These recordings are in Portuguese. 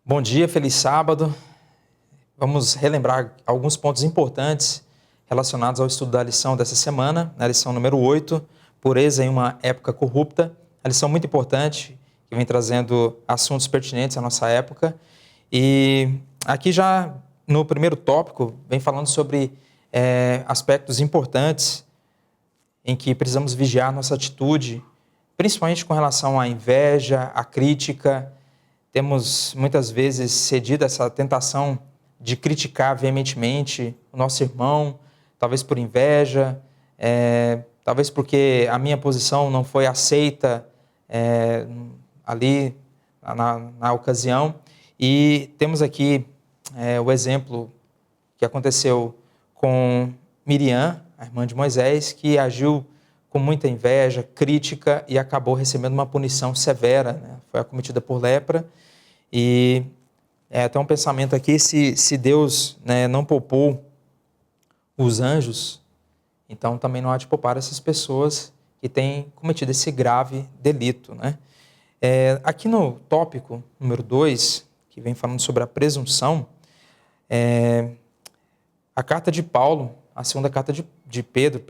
Bom dia, feliz sábado. Vamos relembrar alguns pontos importantes relacionados ao estudo da lição dessa semana, na lição número 8, Pureza em uma época corrupta. A lição muito importante, que vem trazendo assuntos pertinentes à nossa época. E aqui já no primeiro tópico, vem falando sobre aspectos importantes em que precisamos vigiar nossa atitude, principalmente com relação à inveja, à crítica. Temos muitas vezes cedido a essa tentação de criticar veementemente o nosso irmão, talvez por inveja, talvez porque a minha posição não foi aceita ali na ocasião. E temos aqui o exemplo que aconteceu com Miriam, a irmã de Moisés, que agiu com muita inveja, crítica e acabou recebendo uma punição severa, né? Foi acometida por lepra. E até um pensamento aqui, se Deus, né, não poupou os anjos, então também não há de poupar essas pessoas que têm cometido esse grave delito, né? Aqui no tópico número 2, que vem falando sobre a presunção, a carta de Paulo, a segunda carta de Pedro,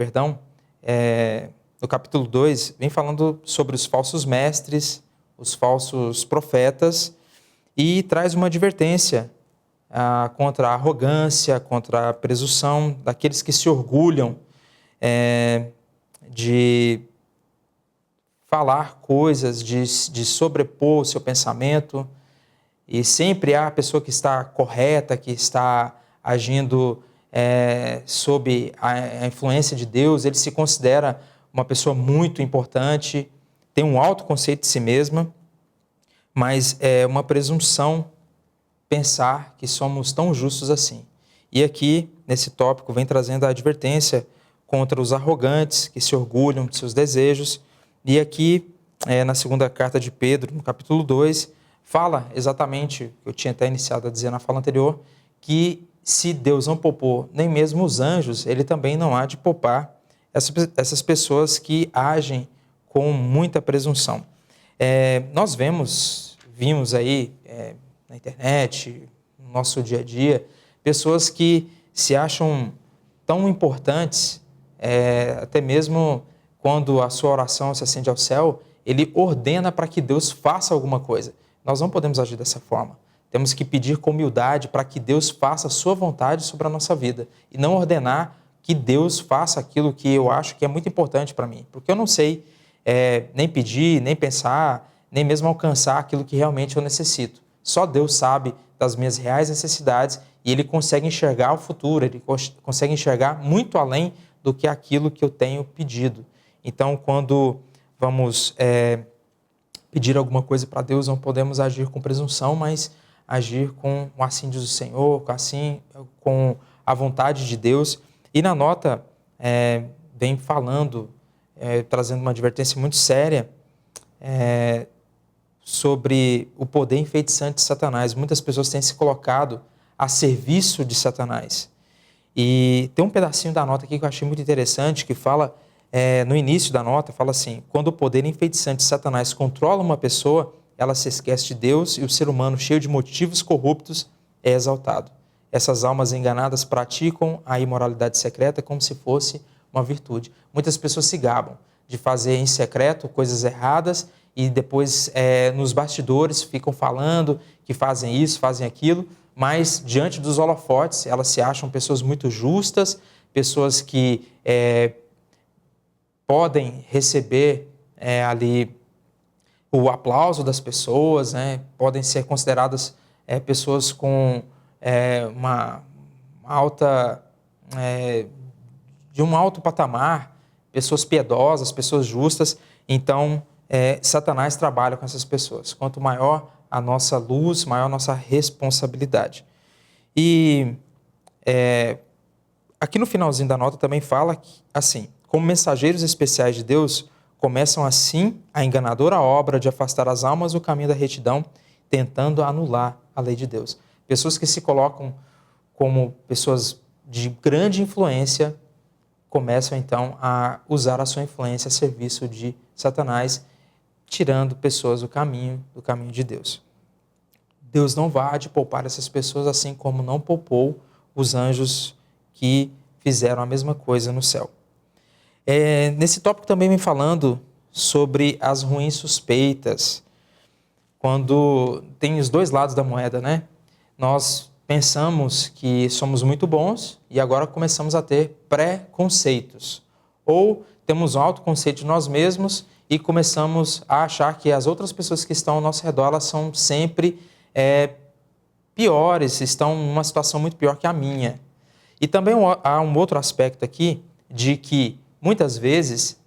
no capítulo 2, vem falando sobre os falsos mestres, os falsos profetas, e traz uma advertência contra a arrogância, contra a presunção daqueles que se orgulham de falar coisas, de sobrepor o seu pensamento, e sempre há a pessoa que está correta, que está agindo sob a influência de Deus. Ele se considera uma pessoa muito importante, tem um alto conceito de si mesma, mas é uma presunção pensar que somos tão justos assim. E aqui, nesse tópico, vem trazendo a advertência contra os arrogantes, que se orgulham de seus desejos. E aqui, na segunda carta de Pedro, no capítulo 2, fala exatamente o que eu tinha até iniciado a dizer na fala anterior, que se Deus não poupou nem mesmo os anjos, ele também não há de poupar essas pessoas que agem com muita presunção. Nós vimos aí na internet, no nosso dia a dia, pessoas que se acham tão importantes, até mesmo quando a sua oração se acende ao céu, ele ordena para que Deus faça alguma coisa. Nós não podemos agir dessa forma. Temos que pedir com humildade para que Deus faça a sua vontade sobre a nossa vida e não ordenar que Deus faça aquilo que eu acho que é muito importante para mim, porque eu não sei nem pedir, nem pensar, nem mesmo alcançar aquilo que realmente eu necessito. Só Deus sabe das minhas reais necessidades e Ele consegue enxergar o futuro, Ele consegue enxergar muito além do que aquilo que eu tenho pedido. Então, quando vamos pedir alguma coisa para Deus, não podemos agir com presunção, mas agir com o assim diz o Senhor, com a vontade de Deus. E na nota vem falando, trazendo uma advertência muito séria sobre o poder enfeitiçante de Satanás. Muitas pessoas têm se colocado a serviço de Satanás. E tem um pedacinho da nota aqui que eu achei muito interessante, que fala, no início da nota, fala assim: quando o poder enfeitiçante de Satanás controla uma pessoa, ela se esquece de Deus e o ser humano, cheio de motivos corruptos, é exaltado. Essas almas enganadas praticam a imoralidade secreta como se fosse uma virtude. Muitas pessoas se gabam de fazer em secreto coisas erradas e depois nos bastidores ficam falando que fazem isso, fazem aquilo, mas diante dos holofotes elas se acham pessoas muito justas, pessoas que podem receber ali o aplauso das pessoas, né? Podem ser consideradas pessoas com uma alta, de um alto patamar, pessoas piedosas, pessoas justas. Então, Satanás trabalha com essas pessoas. Quanto maior a nossa luz, maior a nossa responsabilidade. E aqui no finalzinho da nota também fala que, assim, como mensageiros especiais de Deus, começam assim a enganadora obra de afastar as almas do caminho da retidão, tentando anular a lei de Deus. Pessoas que se colocam como pessoas de grande influência começam então a usar a sua influência a serviço de Satanás, tirando pessoas do caminho de Deus. Deus não vai de poupar essas pessoas, assim como não poupou os anjos que fizeram a mesma coisa no céu. Nesse tópico também vem falando sobre as ruins suspeitas, quando tem os dois lados da moeda, né? Nós pensamos que somos muito bons e agora começamos a ter pré-conceitos. Ou temos um autoconceito de nós mesmos e começamos a achar que as outras pessoas que estão ao nosso redor, elas são sempre piores, estão numa situação muito pior que a minha. E também há um outro aspecto aqui de que, muitas vezes,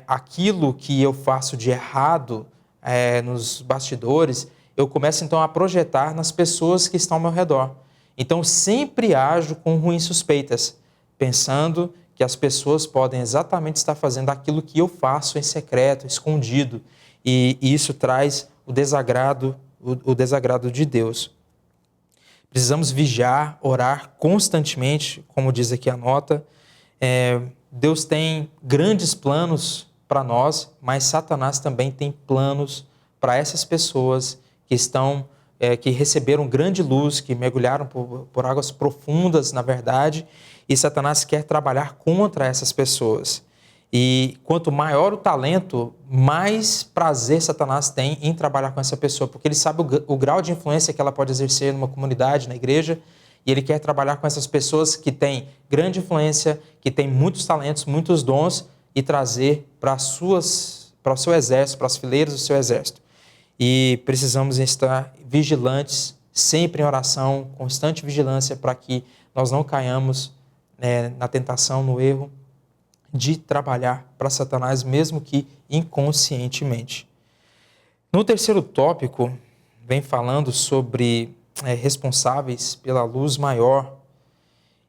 aquilo que eu faço de errado nos bastidores, eu começo então a projetar nas pessoas que estão ao meu redor. Então, sempre ajo com ruins suspeitas, pensando que as pessoas podem exatamente estar fazendo aquilo que eu faço em secreto, escondido. E isso traz o desagrado de Deus. Precisamos vigiar, orar constantemente, como diz aqui a nota. Deus tem grandes planos para nós, mas Satanás também tem planos para essas pessoas que receberam grande luz, que mergulharam por águas profundas, na verdade, e Satanás quer trabalhar contra essas pessoas. E quanto maior o talento, mais prazer Satanás tem em trabalhar com essa pessoa, porque ele sabe o grau de influência que ela pode exercer numa comunidade, na igreja, e ele quer trabalhar com essas pessoas que têm grande influência, que têm muitos talentos, muitos dons, e trazer para o seu exército, para as fileiras do seu exército. E precisamos estar vigilantes, sempre em oração, constante vigilância, para que nós não caiamos na tentação, no erro, de trabalhar para Satanás, mesmo que inconscientemente. No terceiro tópico, vem falando sobre responsáveis pela luz maior,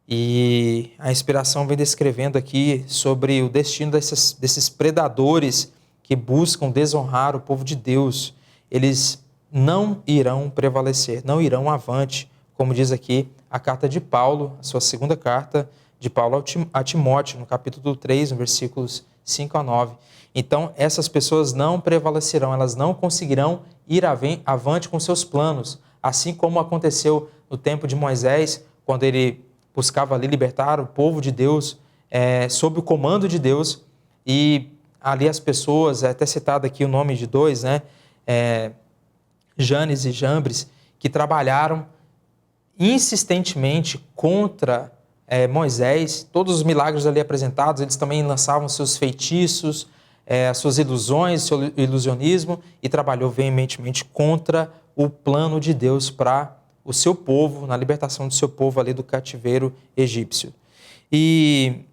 e a inspiração vem descrevendo aqui sobre o destino desses predadores que buscam desonrar o povo de Deus. Eles não irão prevalecer, não irão avante, como diz aqui a carta de Paulo, a sua segunda carta de Paulo a Timóteo, no capítulo 3, no versículos 5 a 9. Então, essas pessoas não prevalecerão, elas não conseguirão ir avante com seus planos, assim como aconteceu no tempo de Moisés, quando ele buscava ali libertar o povo de Deus, sob o comando de Deus, e ali as pessoas, até citado aqui o nome de dois, Janes e Jambres, que trabalharam insistentemente contra Moisés, todos os milagres ali apresentados, eles também lançavam seus feitiços, as suas ilusões, seu ilusionismo, e trabalhou veementemente contra o plano de Deus para o seu povo, na libertação do seu povo ali do cativeiro egípcio. E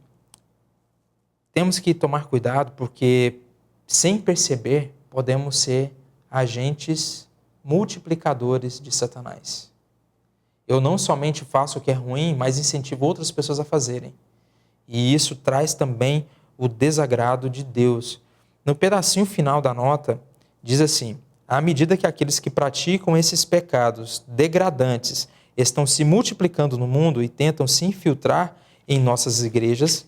temos que tomar cuidado, porque sem perceber podemos ser agentes multiplicadores de Satanás. Eu não somente faço o que é ruim, mas incentivo outras pessoas a fazerem. E isso traz também o desagrado de Deus. No pedacinho final da nota, diz assim: à medida que aqueles que praticam esses pecados degradantes estão se multiplicando no mundo e tentam se infiltrar em nossas igrejas,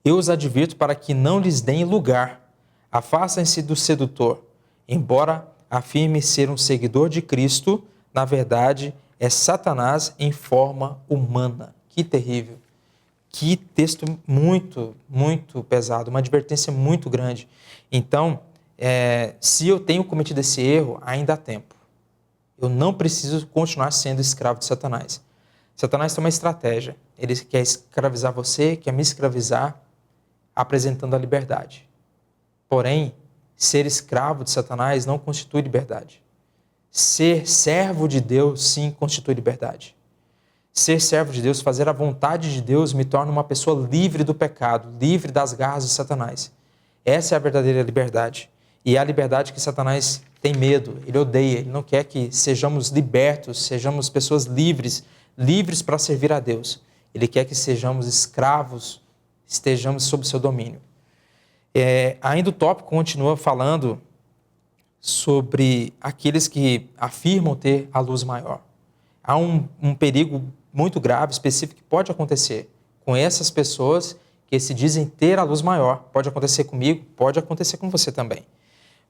eu os advirto para que não lhes deem lugar. Afastem-se do sedutor. Embora afirme ser um seguidor de Cristo, na verdade é Satanás em forma humana. Que terrível. Que texto muito, muito pesado, uma advertência muito grande. Então, se eu tenho cometido esse erro, ainda há tempo. Eu não preciso continuar sendo escravo de Satanás. Satanás tem uma estratégia. Ele quer escravizar você, quer me escravizar, apresentando a liberdade. Porém, ser escravo de Satanás não constitui liberdade. Ser servo de Deus, sim, constitui liberdade. Ser servo de Deus, fazer a vontade de Deus, me torna uma pessoa livre do pecado, livre das garras de Satanás. Essa é a verdadeira liberdade. E é a liberdade que Satanás tem medo, ele odeia, ele não quer que sejamos libertos, sejamos pessoas livres, livres para servir a Deus. Ele quer que sejamos escravos, estejamos sob seu domínio. Ainda o tópico continua falando sobre aqueles que afirmam ter a luz maior. Há um perigo muito grave, específico, que pode acontecer com essas pessoas que se dizem ter a luz maior. Pode acontecer comigo, pode acontecer com você também.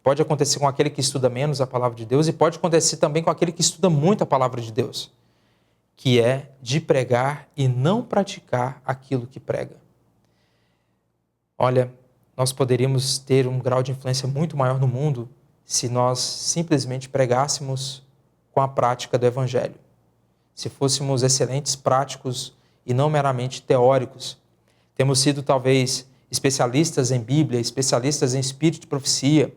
Pode acontecer com aquele que estuda menos a palavra de Deus e pode acontecer também com aquele que estuda muito a palavra de Deus, que é de pregar e não praticar aquilo que prega. Olha, nós poderíamos ter um grau de influência muito maior no mundo se nós simplesmente pregássemos com a prática do Evangelho. Se fôssemos excelentes práticos e não meramente teóricos. Temos sido talvez especialistas em Bíblia, especialistas em espírito de profecia,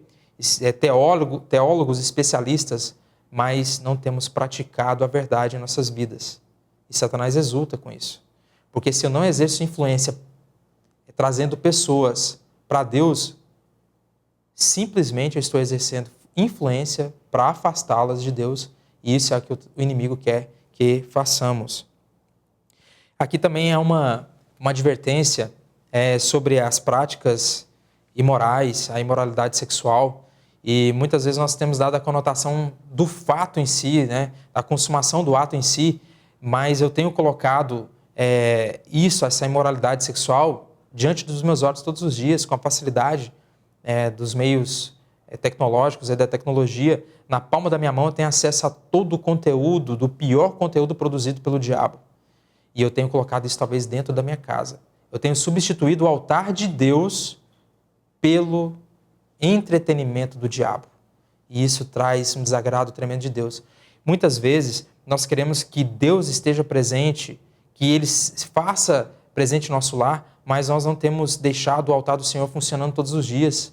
teólogos especialistas, mas não temos praticado a verdade em nossas vidas. E Satanás exulta com isso. Porque se eu não exerço influência trazendo pessoas para Deus, simplesmente eu estou exercendo influência para afastá-las de Deus, e isso é o que o inimigo quer que façamos. Aqui também é uma advertência sobre as práticas imorais, a imoralidade sexual, e muitas vezes nós temos dado a conotação do fato em si, né, da consumação do ato em si, mas eu tenho colocado essa imoralidade sexual diante dos meus olhos todos os dias, com a facilidade dos meios tecnológicos e da tecnologia. Na palma da minha mão eu tenho acesso a todo o conteúdo, do pior conteúdo produzido pelo diabo. E eu tenho colocado isso talvez dentro da minha casa. Eu tenho substituído o altar de Deus pelo entretenimento do diabo. E isso traz um desagrado tremendo de Deus. Muitas vezes nós queremos que Deus esteja presente, que Ele se faça presente no nosso lar, mas nós não temos deixado o altar do Senhor funcionando todos os dias.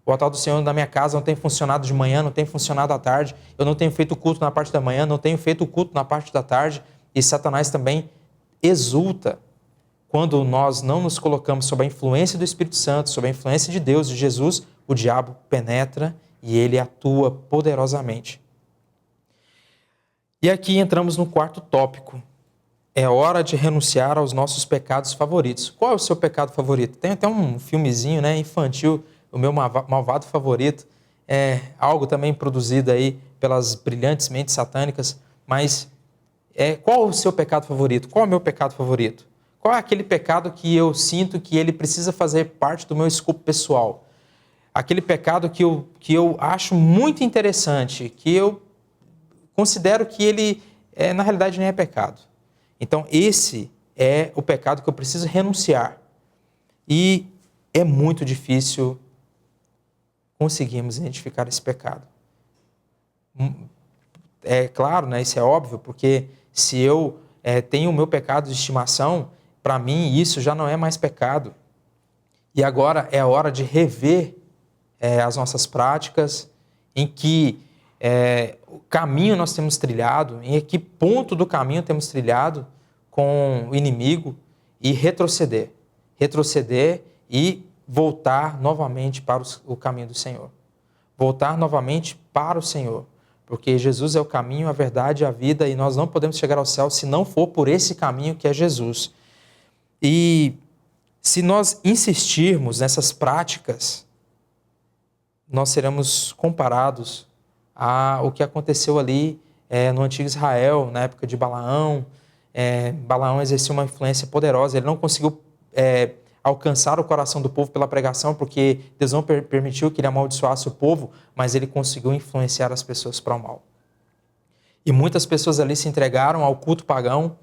O altar do Senhor na minha casa não tem funcionado de manhã, não tem funcionado à tarde. Eu não tenho feito o culto na parte da manhã, não tenho feito o culto na parte da tarde. E Satanás também exulta quando nós não nos colocamos sob a influência do Espírito Santo, sob a influência de Deus, de Jesus. O diabo penetra e ele atua poderosamente. E aqui entramos no quarto tópico. É hora de renunciar aos nossos pecados favoritos. Qual é o seu pecado favorito? Tem até um filmezinho, né, infantil, o meu malvado favorito. É algo também produzido aí pelas brilhantes mentes satânicas. Mas qual é o seu pecado favorito? Qual é o meu pecado favorito? Qual é aquele pecado que eu sinto que ele precisa fazer parte do meu escopo pessoal? Aquele pecado que eu acho muito interessante, que eu considero que ele, na realidade, nem é pecado. Então, esse é o pecado que eu preciso renunciar. E é muito difícil conseguirmos identificar esse pecado. É claro, né, isso é óbvio, porque se eu tenho o meu pecado de estimação, para mim isso já não é mais pecado. E agora é a hora de rever as nossas práticas, em que caminho nós temos trilhado, em que ponto do caminho temos trilhado com o inimigo e retroceder e voltar novamente para o caminho do Senhor. Voltar novamente para o Senhor, porque Jesus é o caminho, a verdade e a vida, e nós não podemos chegar ao céu se não for por esse caminho que é Jesus. E se nós insistirmos nessas práticas, nós seremos comparados ao que aconteceu ali no antigo Israel, na época de Balaão. Balaão exerceu uma influência poderosa, ele não conseguiu alcançar o coração do povo pela pregação, porque Deus não permitiu que ele amaldiçoasse o povo, mas ele conseguiu influenciar as pessoas para o mal. E muitas pessoas ali se entregaram ao culto pagão,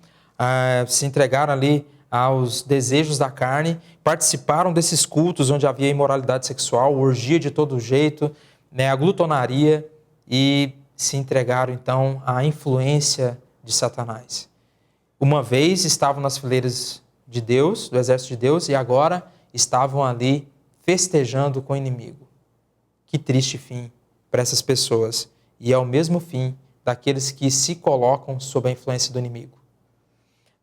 se entregaram ali aos desejos da carne, participaram desses cultos onde havia imoralidade sexual, orgia de todo jeito, a glutonaria, e se entregaram então à influência de Satanás. Uma vez estavam nas fileiras de Deus, do exército de Deus, e agora estavam ali festejando com o inimigo. Que triste fim para essas pessoas. E é o mesmo fim daqueles que se colocam sob a influência do inimigo.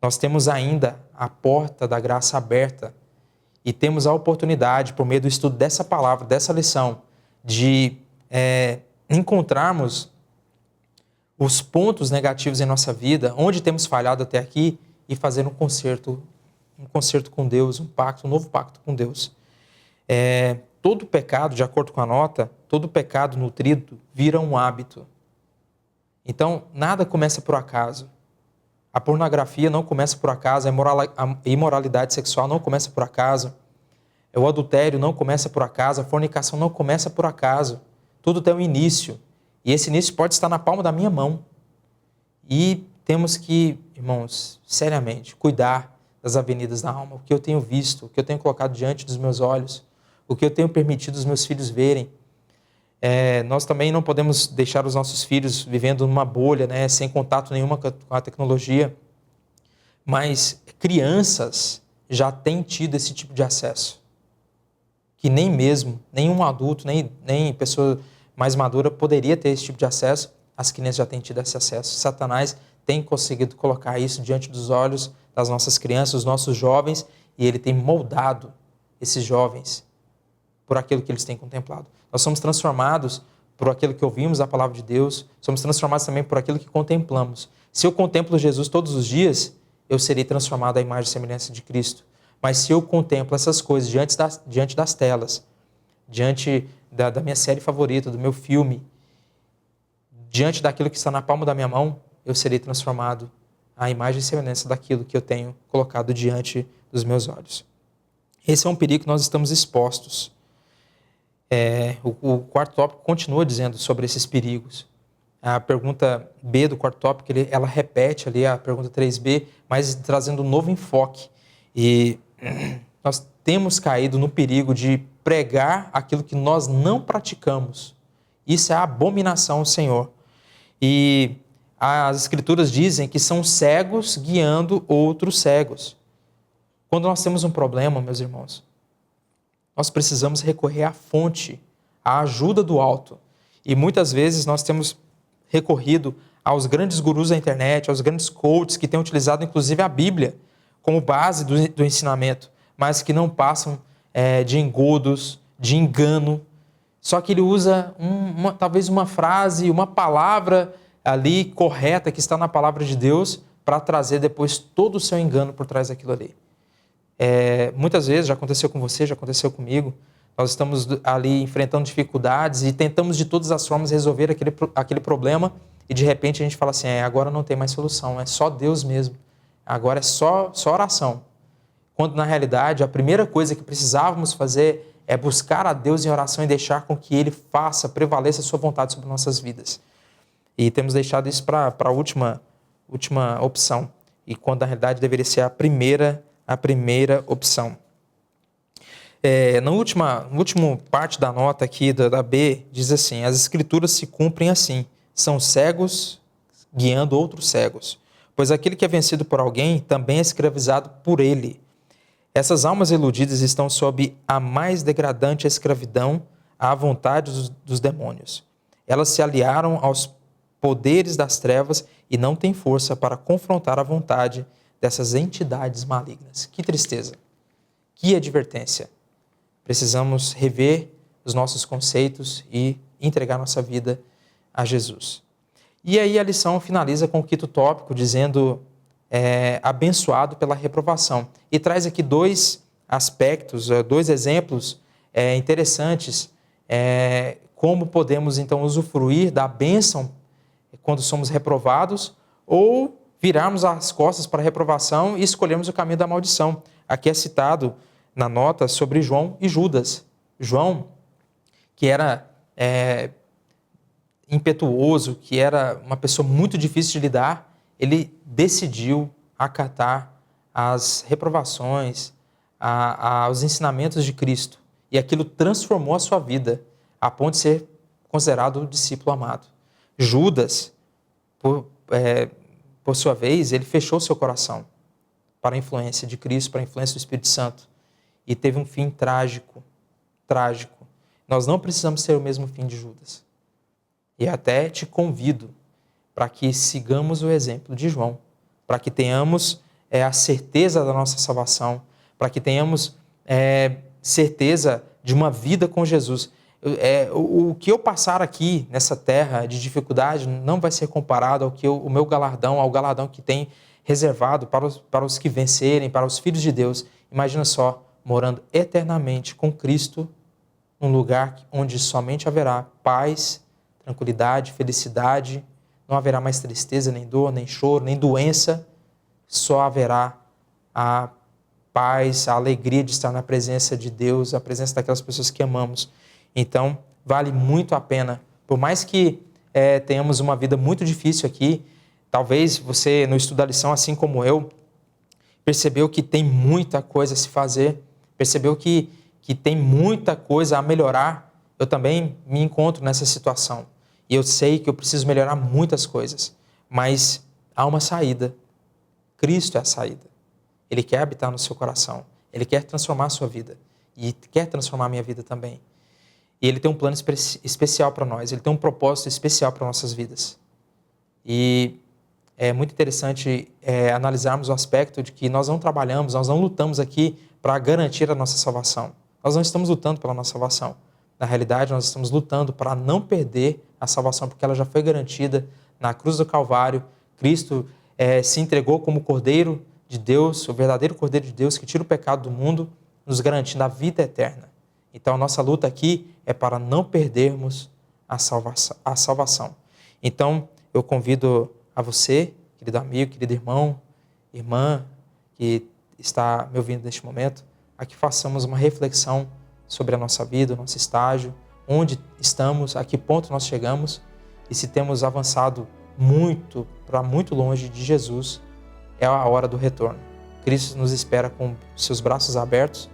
Nós temos ainda a porta da graça aberta e temos a oportunidade, por meio do estudo dessa palavra, dessa lição, de encontrarmos os pontos negativos em nossa vida, onde temos falhado até aqui, e fazer um concerto com Deus, um novo pacto com Deus. Todo pecado, de acordo com a nota, todo pecado nutrido vira um hábito. Então, nada começa por acaso. A pornografia não começa por acaso, a imoralidade sexual não começa por acaso, o adultério não começa por acaso, a fornicação não começa por acaso. Tudo tem um início. E esse início pode estar na palma da minha mão. E temos que, irmãos, seriamente, cuidar das avenidas da alma. O que eu tenho visto, o que eu tenho colocado diante dos meus olhos, o que eu tenho permitido os meus filhos verem. Nós também não podemos deixar os nossos filhos vivendo numa bolha, né, sem contato nenhuma com a tecnologia. Mas crianças já têm tido esse tipo de acesso. Que nem mesmo, nenhum adulto, nem pessoa mais madura poderia ter esse tipo de acesso. As crianças já têm tido esse acesso. Satanás tem conseguido colocar isso diante dos olhos das nossas crianças, dos nossos jovens, e ele tem moldado esses jovens por aquilo que eles têm contemplado. Nós somos transformados por aquilo que ouvimos da palavra de Deus, somos transformados também por aquilo que contemplamos. Se eu contemplo Jesus todos os dias, eu serei transformado à imagem e semelhança de Cristo. Mas se eu contemplo essas coisas diante das telas, diante da minha série favorita, do meu filme, diante daquilo que está na palma da minha mão, eu serei transformado à imagem e semelhança daquilo que eu tenho colocado diante dos meus olhos. Esse é um perigo que nós estamos expostos. O quarto tópico continua dizendo sobre esses perigos. A pergunta B do quarto tópico, ela repete ali a pergunta 3B, mas trazendo um novo enfoque. E nós temos caído no perigo de pregar aquilo que nós não praticamos. Isso é abominação ao Senhor. E as Escrituras dizem que são cegos guiando outros cegos. Quando nós temos um problema, meus irmãos, nós precisamos recorrer à fonte, à ajuda do alto. E muitas vezes nós temos recorrido aos grandes gurus da internet, aos grandes coaches que têm utilizado inclusive a Bíblia como base do ensinamento, mas que não passam de engodos, de engano. Só que ele usa talvez uma frase, uma palavra ali correta que está na palavra de Deus para trazer depois todo o seu engano por trás daquilo ali. Muitas vezes, já aconteceu com você, já aconteceu comigo, nós estamos ali enfrentando dificuldades e tentamos de todas as formas resolver aquele problema e de repente a gente fala assim, agora não tem mais solução, é só Deus mesmo, agora é só oração. Quando na realidade a primeira coisa que precisávamos fazer é buscar a Deus em oração e deixar com que Ele prevaleça a sua vontade sobre nossas vidas. E temos deixado isso para a última opção, e quando na realidade deveria ser a primeira opção. Na última parte da nota aqui, da B, diz assim, as Escrituras se cumprem assim, são cegos guiando outros cegos, pois aquele que é vencido por alguém também é escravizado por ele. Essas almas iludidas estão sob a mais degradante escravidão à vontade dos demônios. Elas se aliaram aos poderes das trevas e não têm força para confrontar a vontade dessas entidades malignas. Que tristeza, que advertência. Precisamos rever os nossos conceitos e entregar nossa vida a Jesus. E aí a lição finaliza com o quinto tópico, dizendo abençoado pela reprovação. E traz aqui dois aspectos, dois exemplos interessantes, como podemos então usufruir da bênção quando somos reprovados ou virarmos as costas para a reprovação e escolhermos o caminho da maldição. Aqui é citado na nota sobre João e Judas. João, que era impetuoso, que era uma pessoa muito difícil de lidar, ele decidiu acatar as reprovações, aos ensinamentos de Cristo. E aquilo transformou a sua vida, a ponto de ser considerado o discípulo amado. Judas, por sua vez, ele fechou seu coração para a influência de Cristo, para a influência do Espírito Santo. E teve um fim trágico. Nós não precisamos ter o mesmo fim de Judas. E até te convido para que sigamos o exemplo de João, para que tenhamos a certeza da nossa salvação, para que tenhamos certeza de uma vida com Jesus. O que eu passar aqui nessa terra de dificuldade não vai ser comparado ao meu galardão, ao galardão que tem reservado para os que vencerem, para os filhos de Deus. Imagina só, morando eternamente com Cristo, num lugar onde somente haverá paz, tranquilidade, felicidade, não haverá mais tristeza, nem dor, nem choro, nem doença, só haverá a paz, a alegria de estar na presença de Deus, a presença daquelas pessoas que amamos. Então, vale muito a pena. Por mais que tenhamos uma vida muito difícil aqui, talvez você, no estudo da lição, assim como eu, percebeu que tem muita coisa a se fazer, percebeu que tem muita coisa a melhorar. Eu também me encontro nessa situação. E eu sei que eu preciso melhorar muitas coisas. Mas há uma saída. Cristo é a saída. Ele quer habitar no seu coração. Ele quer transformar a sua vida. E quer transformar a minha vida também. E Ele tem um plano especial para nós. Ele tem um propósito especial para nossas vidas. E é muito interessante analisarmos o aspecto de que nós não trabalhamos, nós não lutamos aqui para garantir a nossa salvação. Nós não estamos lutando pela nossa salvação. Na realidade, nós estamos lutando para não perder a salvação, porque ela já foi garantida na cruz do Calvário. Cristo se entregou como Cordeiro de Deus, o verdadeiro Cordeiro de Deus que tira o pecado do mundo, nos garantindo a vida eterna. Então, a nossa luta aqui é para não perdermos a salvação. Então, eu convido a você, querido amigo, querido irmão, irmã, que está me ouvindo neste momento, a que façamos uma reflexão sobre a nossa vida, o nosso estágio, onde estamos, a que ponto nós chegamos e se temos avançado muito, para muito longe de Jesus, é a hora do retorno. Cristo nos espera com seus braços abertos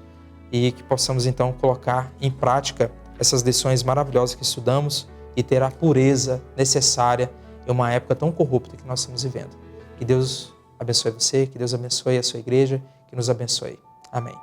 e que possamos então colocar em prática essas lições maravilhosas que estudamos e ter a pureza necessária em uma época tão corrupta que nós estamos vivendo. Que Deus abençoe você, que Deus abençoe a sua igreja, que nos abençoe. Amém.